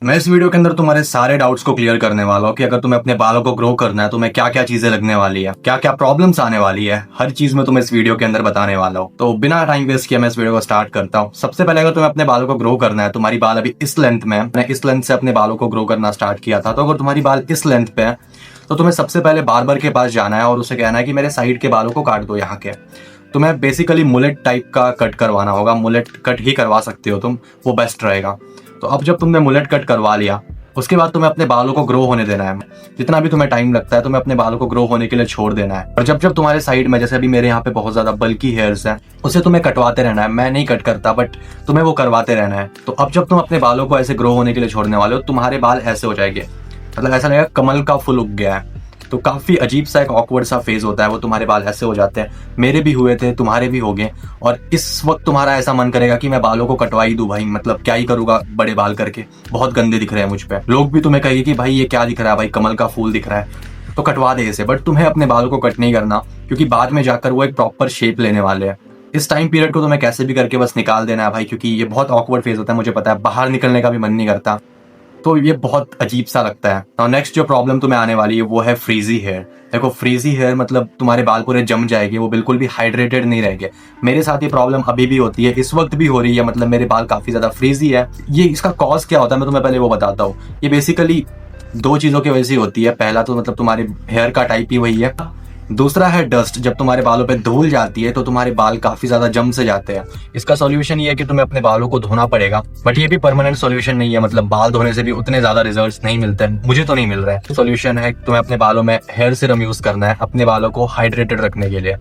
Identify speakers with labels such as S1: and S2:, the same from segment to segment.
S1: मैं इस वीडियो के अंदर तुम्हारे सारे डाउट्स को क्लियर करने वाला हूँ कि अगर तुम्हें अपने बालों को ग्रो करना है तो तुम्हें क्या क्या चीजें लगने वाली है, क्या क्या प्रॉब्लम्स आने वाली है, हर चीज में तुम्हें इस वीडियो के अंदर बताने वाला हूँ। तो बिना टाइम वेस्ट किए मैं इस वीडियो को स्टार्ट करता हूँ। सबसे पहले अगर तुम्हें अपने बालों को ग्रो करना है, तुम्हारी बाल अभी इस लेंथ में है, मैंने इस लेंथ से अपने बालों को ग्रो करना स्टार्ट किया था, तो अगर तुम्हारी बाल इस लेंथ पे है तो तुम्हें सबसे पहले बार्बर के पास जाना है और उसे कहना है कि मेरे साइड के बालों को काट दो यहाँ के। तुम्हें बेसिकली मुलेट टाइप का कट करवाना होगा, मुलेट कट ही करवा सकते हो तुम, वो बेस्ट रहेगा। तो अब जब तुमने मुलेट कट करवा लिया उसके बाद तुम्हें अपने बालों को ग्रो होने देना है। जितना भी तुम्हें टाइम लगता है तुम्हें अपने बालों को ग्रो होने के लिए छोड़ देना है। और जब जब तुम्हारे साइड में, जैसे अभी मेरे यहाँ पे बहुत ज्यादा बल्की हेयर्स हैं, उसे तुम्हें कटवाते रहना है। मैं नहीं कट करता बट तुम्हें वो करवाते रहना है। तो अब जब तुम अपने बालों को ऐसे ग्रो होने के लिए छोड़ने वाले हो, तुम्हारे बाल ऐसे हो जाएंगे, मतलब ऐसा लगेगा कमल का फूल उग गया है। तो काफी अजीब सा एक ऑकवर्ड सा फेज होता है, वो तुम्हारे बाल ऐसे हो जाते हैं। मेरे भी हुए थे, तुम्हारे भी हो गए। और इस वक्त तुम्हारा ऐसा मन करेगा कि मैं बालों को कटवा ही दूं भाई, मतलब क्या ही करूंगा बड़े बाल करके, बहुत गंदे दिख रहे हैं मुझ पे। लोग भी तुम्हें कहेंगे कि भाई ये क्या दिख रहा है भाई, कमल का फूल दिख रहा है, तो कटवा दे इसे। बट तुम्हें अपने बालों को कट नहीं करना, क्योंकि बाद में जाकर वो एक प्रॉपर शेप लेने वाले हैं। इस टाइम पीरियड को तुम्हें कैसे भी करके बस निकाल देना है भाई, क्योंकि ये बहुत ऑकवर्ड फेज होता है, मुझे पता है, बाहर निकलने का भी मन नहीं करता। तो ये बहुत अजीब सा लगता है। और नेक्स्ट जो प्रॉब्लम तुम्हें आने वाली है वो है फ्रीजी हेयर। देखो फ्रीजी हेयर मतलब तुम्हारे बाल पूरे जम जाएंगे, वो बिल्कुल भी हाइड्रेटेड नहीं रहेंगे। मेरे साथ ये प्रॉब्लम अभी भी होती है, इस वक्त भी हो रही है, मतलब मेरे बाल काफी ज्यादा फ्रीजी है। ये इसका कॉज क्या होता है मैं तुम्हें पहले वो बताता हूँ। ये बेसिकली दो चीजों की वजह से होती है। पहला तो मतलब तुम्हारे हेयर का टाइप ही वही है, दूसरा है डस्ट। जब तुम्हारे बालों पे धूल जाती है तो तुम्हारे बाल काफी ज्यादा जम से जाते हैं। इसका सॉल्यूशन ये है कि तुम्हें अपने बालों को धोना पड़ेगा, बट ये भी परमानेंट सॉल्यूशन नहीं है, मतलब बाल धोने से भी उतने ज्यादा रिजल्ट्स नहीं मिलते हैं, मुझे तो नहीं मिल रहा है। सॉल्यूशन है तुम्हें अपने बालों में हेयर सीरम यूज करना है अपने बालों को हाइड्रेटेड रखने के लिए।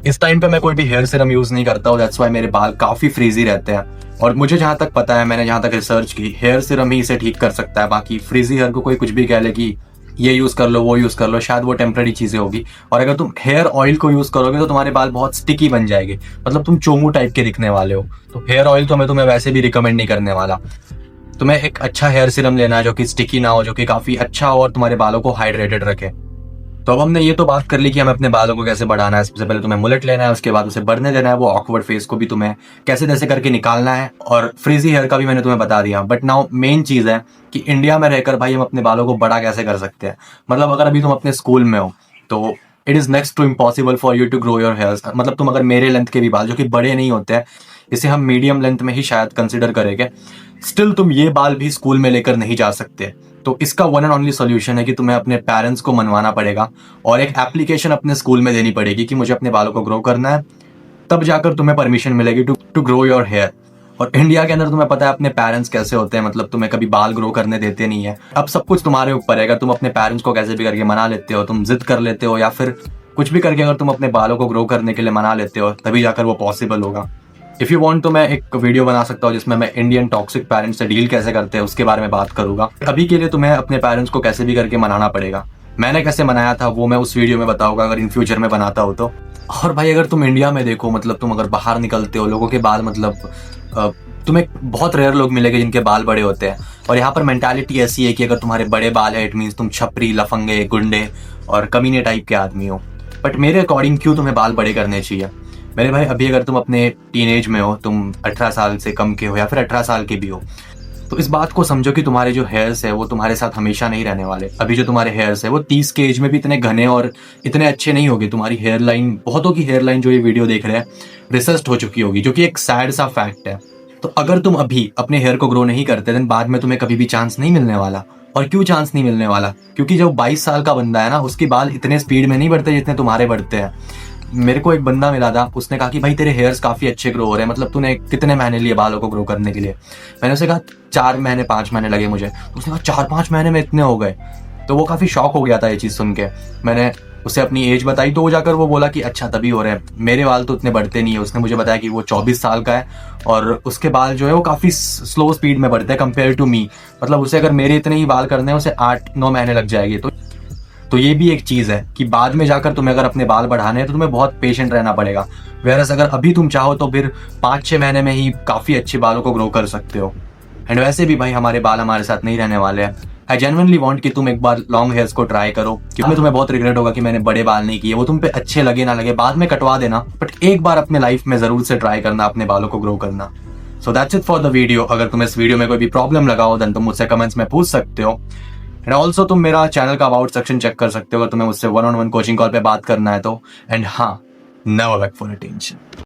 S1: इस टाइम पे मैं कोई भी हेयर सीरम यूज नहीं करता हूँ, दैट्स व्हाई मेरे बाल काफी फ्रीजी रहते हैं। और मुझे जहां तक पता है, मैंने जहां तक रिसर्च की, हेयर सीरम ही इसे ठीक कर सकता है। बाकी फ्रीजी हेयर को कोई कुछ भी कह ले कि ये यूज कर लो वो यूज कर लो, शायद वो टेम्पररी चीजें होगी। और अगर तुम हेयर ऑयल को यूज करोगे तो तुम्हारे बाल बहुत स्टिकी बन जाएंगे, मतलब तुम चोमू टाइप के दिखने वाले हो। तो हेयर ऑयल तो मैं तुम्हें वैसे भी रिकमेंड नहीं करने वाला। तुम्हें एक अच्छा हेयर सीरम लेना है जो कि स्टिकी ना हो, जो कि काफी अच्छा हो और तुम्हारे बालों को हाइड्रेटेड रखे। तो अब हमने ये तो बात कर ली कि हमें अपने बालों को कैसे बढ़ाना है। सबसे पहले तुम्हें मुलेट लेना है, उसके बाद उसे बढ़ने देना है, वो ऑकवर्ड फेस को भी तुम्हें कैसे कैसे करके निकालना है, और फ्रीजी हेयर का भी मैंने तुम्हें बता दिया। बट नाउ मेन चीज है कि इंडिया में रहकर भाई हम अपने बालों को बड़ा कैसे कर सकते हैं। मतलब अगर अभी तुम अपने स्कूल में हो तो it is next to impossible for you to grow your hairs. मतलब तुम अगर मेरे लेंथ के भी बाल, जो कि बड़े नहीं होते हैं, इसे हम मीडियम लेंथ में ही शायद कंसिडर करेंगे, स्टिल तुम ये बाल भी स्कूल में लेकर नहीं जा सकते। तो इसका वन एंड ओनली सॉल्यूशन है कि तुम्हें अपने पेरेंट्स को मनवाना पड़ेगा और एक एप्लीकेशन अपने स्कूल में देनी पड़ेगी कि मुझे अपने बालों को ग्रो करना है, तब जाकर तुम्हें परमिशन मिलेगी टू ग्रो योर हेयर। और इंडिया के अंदर तुम्हें पता है अपने पेरेंट्स कैसे होते हैं, मतलब तुम्हें कभी बाल ग्रो करने देते नहीं है। अब सब कुछ तुम्हारे ऊपर है, अगर तुम अपने पेरेंट्स को कैसे भी करके मना लेते हो, तुम जिद कर लेते हो या फिर कुछ भी करके अगर तुम अपने बालों को ग्रो करने के लिए मना लेते हो, तभी जाकर वो पॉसिबल होगा। इफ यू वांट तो मैं एक वीडियो बना सकता हूँ जिसमें मैं इंडियन टॉक्सिक पेरेंट्स से डील कैसे करते हैं उसके बारे में बात करूंगा। अभी के लिए तुम्हें अपने पेरेंट्स को कैसे भी करके मनाना पड़ेगा। मैंने कैसे मनाया था वो मैं उस वीडियो में बताऊंगा अगर इन फ्यूचर में बनाता हो तो। और भाई अगर तुम इंडिया में देखो, मतलब तुम अगर बाहर निकलते हो, लोगों के बाल मतलब तुम्हें बहुत रेयर लोग मिलेंगे जिनके बाल बड़े होते हैं। और यहाँ पर मेंटालिटी ऐसी है कि अगर तुम्हारे बड़े बाल है इट मीन्स तुम छपरी, लफंगे, गुंडे और कमीने टाइप के आदमी हो। बट मेरे अकॉर्डिंग क्यों तुम्हें बाल बड़े करने चाहिए मेरे भाई? अभी अगर तुम अपने टीनेज में हो, तुम 18 साल से कम के हो या फिर 18 साल के भी हो, तो इस बात को समझो कि तुम्हारे जो हेयर्स है वो तुम्हारे साथ हमेशा नहीं रहने वाले। अभी जो तुम्हारे हेयर्स है वो 30 के एज में भी इतने घने और इतने अच्छे नहीं होगे। तुम्हारी हेयर लाइन, बहुतों की हेयर लाइन जो ये वीडियो देख रहे हैं, रिसर्च हो चुकी होगी, जो कि एक सैड सा फैक्ट है। तो अगर तुम अभी अपने हेयर को ग्रो नहीं करते देन बाद में तुम्हें कभी भी चांस नहीं मिलने वाला। और क्यों चांस नहीं मिलने वाला? क्योंकि जब 22 साल का बंदा है ना, उसके बाल इतने स्पीड में नहीं बढ़ते जितने तुम्हारे बढ़ते हैं। मेरे को एक बंदा मिला था, उसने कहा कि भाई तेरे हेयर्स काफी अच्छे ग्रो हो रहे हैं, मतलब तूने कितने महीने लिए बालों को ग्रो करने के लिए? मैंने उसे कहा 4 महीने 5 महीने लगे मुझे। तो उसने कहा 4-5 महीने में इतने हो गए? तो वो काफी शॉक हो गया था ये चीज सुन के। मैंने उसे अपनी एज बताई तो वो जाकर वो बोला कि अच्छा तभी हो रहे हैं, मेरे बाल तो उतने बढ़ते नहीं है। उसने मुझे बताया कि वो 24 साल का है और उसके बाल जो है वो काफी स्लो स्पीड में बढ़ते हैं कंपेयर टू मी। मतलब उसे अगर मेरे इतने ही बाल करने हैं उसे 8-9 महीने लग जाएंगे। तो ये भी एक चीज है कि बाद में जाकर तुम्हें अगर अपने बाल बढ़ाने हैं तो तुम्हें बहुत पेशेंट रहना पड़ेगा। वेरस अगर अभी तुम चाहो तो फिर 5-6 महीने में ही काफी अच्छे बालों को ग्रो कर सकते हो। एंड वैसे भी भाई हमारे बाल हमारे साथ नहीं रहने वाले हैं। आई जेन्युइनली वांट कि तुम एक बार लॉन्ग हेयर्स को ट्राई करो, क्योंकि तुम्हें बहुत रिग्रेट होगा कि मैंने बड़े बाल नहीं किए। वो तुम पे अच्छे लगे ना लगे बाद में कटवा देना, बट एक बार अपने लाइफ में जरूर से ट्राई करना अपने बालों को ग्रो करना। So that's it for the video. अगर तुम्हें इस वीडियो में कोई भी प्रॉब्लम लगा हो देन तुम मुझसे कमेंट्स में पूछ सकते हो। एंड ऑल्सो तुम मेरा चैनल का अबाउट सेक्शन चेक कर सकते हो अगर तुम्हें मुझसे 1-on-1 कोचिंग कॉल पे बात करना है तो। एंड हाँ, नेवर बैक फॉर अटेंशन।